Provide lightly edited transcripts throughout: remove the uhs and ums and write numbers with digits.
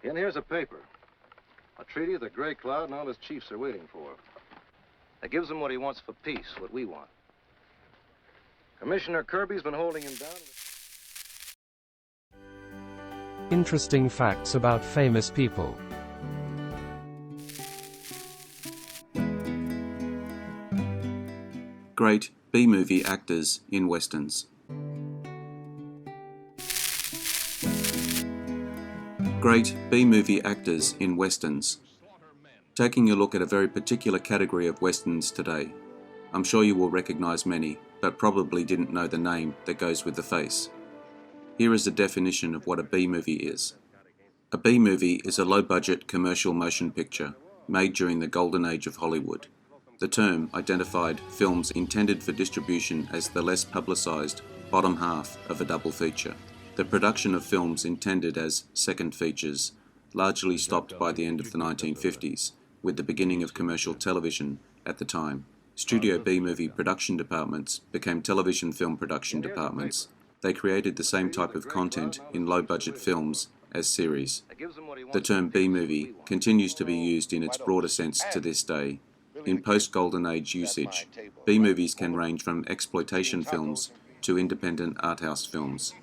And here's a paper. A treaty the Gray Cloud and all his chiefs are waiting for. It gives him what he wants for peace, what we want. Commissioner Kirby's been holding him down. Interesting facts about famous people. Great B-movie actors in westerns. Great B-movie actors in westerns. Taking a look at a very particular category of westerns today. I'm sure you will recognize many, but probably didn't know the name that goes with the face. Here is a definition of what a B-movie is. A B-movie is a low-budget commercial motion picture made during the golden age of Hollywood. The term identified films intended for distribution as the less publicized bottom half of a double feature. The production of films intended as second features largely stopped by the end of the 1950s, with the beginning of commercial television at the time. Studio B-movie production departments became television film production departments. They created the same type of content in low-budget films as series. The term B-movie continues to be used in its broader sense to this day. In post-Golden Age usage, B-movies can range from exploitation films to independent art house films.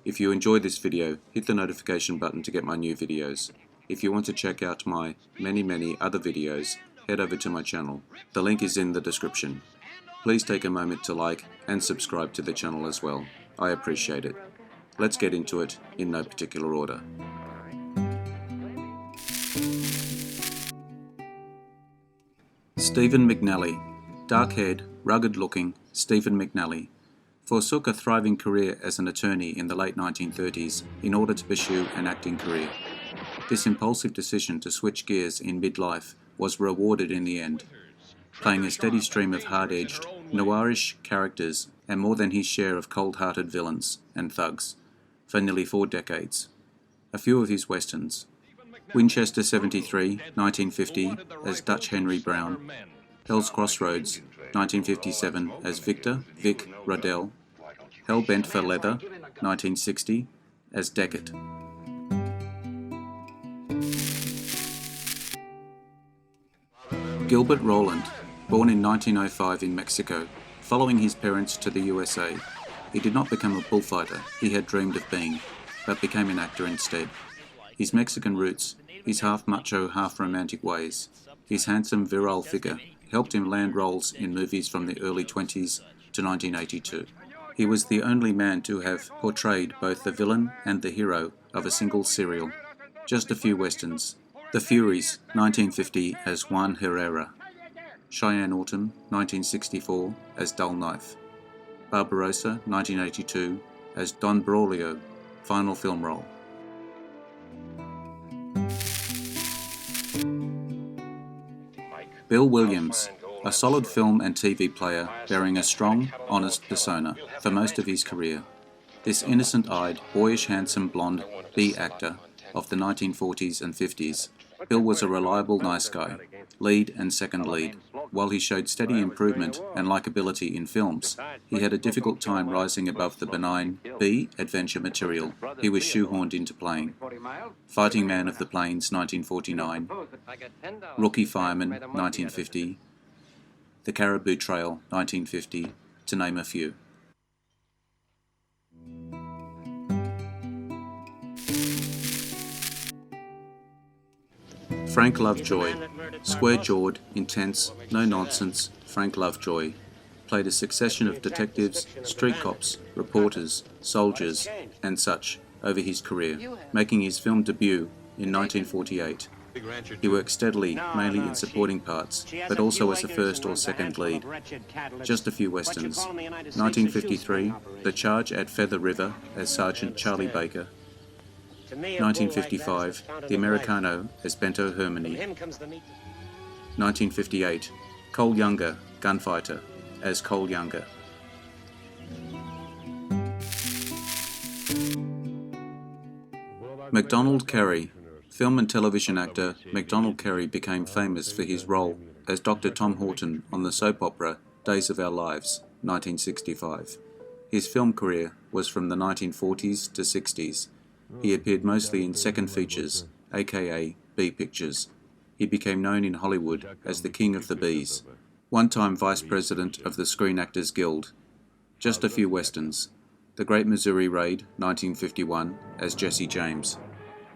If you enjoyed this video, hit the notification button to get my new videos. If you want to check out my many other videos, head over to my channel. The link is in the description. Please take a moment to like and subscribe to the channel as well. I appreciate it. Let's get into it in no particular order. Stephen McNally. Dark-haired, rugged-looking Stephen McNally forsook a thriving career as an attorney in the late 1930s in order to pursue an acting career. This impulsive decision to switch gears in midlife was rewarded in the end, playing a steady stream of hard-edged, noirish characters and more than his share of cold-hearted villains and thugs for nearly 4 decades. A few of his westerns: Winchester 73, 1950, as Dutch Henry Brown; Hell's Crossroads, 1957, as Victor Vic Rodell; Hell Bent for Leather, 1960, as Deckard. Gilbert Roland, born in 1905 in Mexico, following his parents to the USA. He did not become a bullfighter he had dreamed of being, but became an actor instead. His Mexican roots, his half-macho, half-romantic ways, his handsome, virile figure helped him land roles in movies from the early 20s to 1982. He was the only man to have portrayed both the villain and the hero of a single serial. Just a few westerns: The Furies, 1950, as Juan Herrera; Cheyenne Autumn, 1964, as Dull Knife; Barbarossa, 1982, as Don Braulio, final film role. Bill Williams, a solid film and TV player bearing a strong, honest persona for most of his career. This innocent-eyed, boyish, handsome, blonde B actor of the 1940s and 50s, Bill was a reliable nice guy, lead and second lead. While he showed steady improvement and likability in films, he had a difficult time rising above the benign B adventure material he was shoehorned into playing. Fighting Man of the Plains, 1949, Rookie Fireman, 1950, The Caribou Trail, 1950, to name a few. Frank Lovejoy, square-jawed, intense, no-nonsense Frank Lovejoy, played a succession of detectives, street cops, reporters, soldiers, and such over his career, making his film debut in 1948. He worked steadily, mainly in supporting parts, but also as a first or second lead. Just a few westerns: 1953, The Charge at Feather River as Sergeant Charlie Baker; 1955, The Americano as Bento Hermony; 1958, Cole Younger, Gunfighter, as Cole Younger. MacDonald Carey. Film and television actor MacDonald Carey became famous for his role as Dr. Tom Horton on the soap opera Days of Our Lives, 1965. His film career was from the 1940s to 60s. He appeared mostly in second features aka B Pictures. He became known in Hollywood as the King of the Bs, one-time Vice President of the Screen Actors Guild. Just a few westerns. The Great Missouri Raid, 1951, as Jesse James.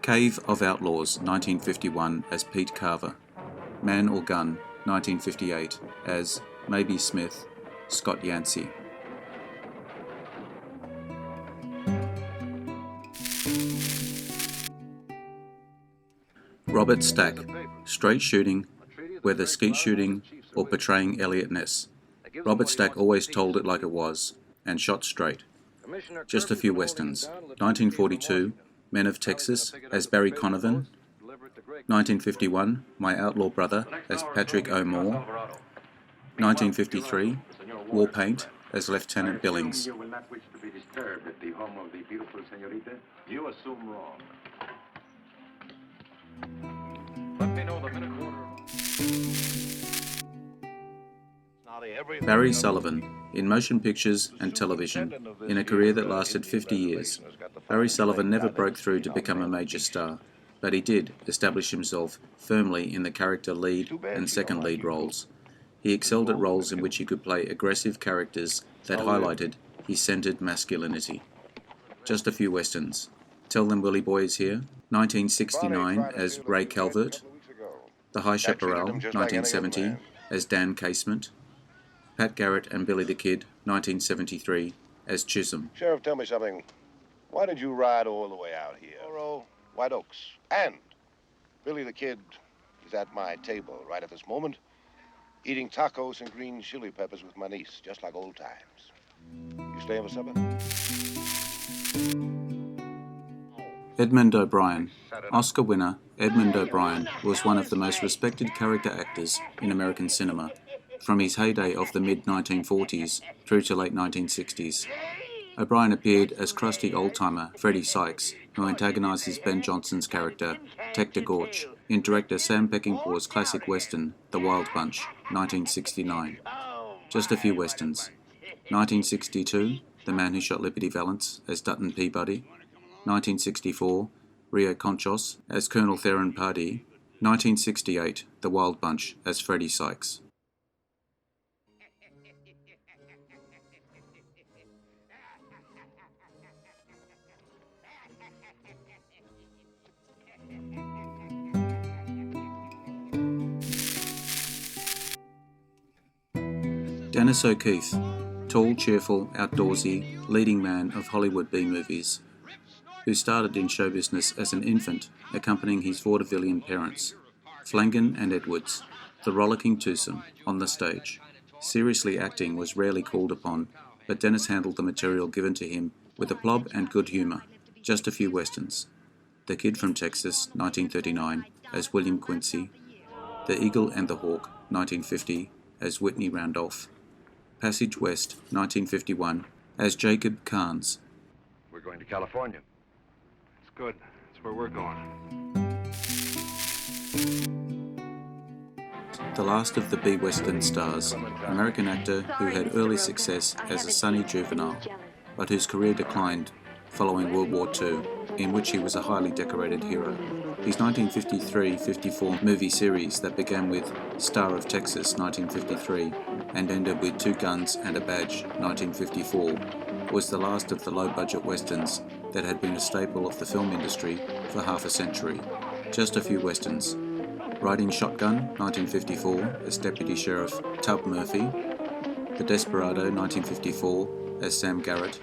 Cave of Outlaws, 1951, as Pete Carver. Man or Gun, 1958, as Maybe Smith, Scott Yancey. Robert Stack, straight shooting, whether skeet shooting or portraying Elliot Ness. Robert Stack always told it like it was, and shot straight. Just a few westerns. 1942, Men of Texas, as Barry Conovan. 1951, My Outlaw Brother, as Patrick O'Moore. 1953, War Paint, as Lieutenant Billings. You will not wish to be disturbed at the home of the beautiful señorita. You assume wrong. Let me know the minute order. Barry Sullivan, in motion pictures and television, in a career that lasted 50 years. Barry Sullivan never broke through to become a major star, but he did establish himself firmly in the character lead and second lead roles. He excelled at roles in which he could play aggressive characters that highlighted his centered masculinity. Just a few westerns. Tell Them Willie Boy Is Here, 1969 as Ray Calvert. The High Chaparral, 1970 as Dan Casement. Pat Garrett and Billy the Kid, 1973 as Chisholm. Sheriff, tell me something. Why did you ride all the way out here? White Oaks. And Billy the Kid is at my table right at this moment, eating tacos and green chili peppers with my niece, just like old times. You staying for supper? Edmund O'Brien. Oscar winner Edmund O'Brien was one of the most respected character actors in American cinema, from his heyday of the mid-1940s through to late 1960s. O'Brien appeared as crusty old-timer Freddie Sykes, who antagonises Ben Johnson's character, Tector Gorch, in director Sam Peckinpah's classic western, The Wild Bunch, 1969. Just a few westerns. 1962, The Man Who Shot Liberty Valance as Dutton Peabody. 1964, Rio Conchos as Colonel Theron Pardee. 1968, The Wild Bunch as Freddie Sykes. Dennis O'Keefe, tall, cheerful, outdoorsy, leading man of Hollywood B-movies, who started in show business as an infant, accompanying his vaudevillian parents, Flanagan and Edwards, the rollicking twosome, on the stage. Seriously acting was rarely called upon, but Dennis handled the material given to him with aplomb and good humour. Just a few westerns. The Kid from Texas, 1939, as William Quincy. The Eagle and the Hawk, 1950, as Whitney Randolph. Passage West, 1951, as Jacob Carnes. We're going to California. It's good. That's where we're going. The last of the B-Western stars, American actor who had early success as a sunny juvenile, but whose career declined following World War II, in which he was a highly decorated hero. His 1953-54 movie series that began with Star of Texas, 1953, and ended with Two Guns and a Badge, 1954, was the last of the low-budget westerns that had been a staple of the film industry for half a century. Just a few westerns. Riding Shotgun, 1954, as Deputy Sheriff Tub Murphy. The Desperado, 1954, as Sam Garrett.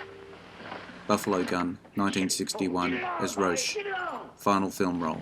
Buffalo Gun, 1961, as Roche. Final film role.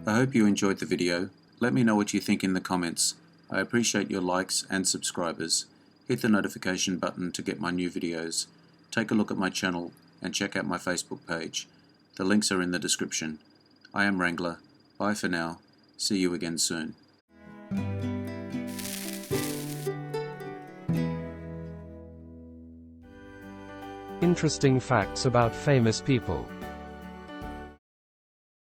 I hope you enjoyed the video. Let me know what you think in the comments. I appreciate your likes and subscribers. Hit the notification button to get my new videos. Take a look at my channel and check out my Facebook page. The links are in the description. I am Wrangler. Bye for now. See you again soon. Interesting facts about famous people.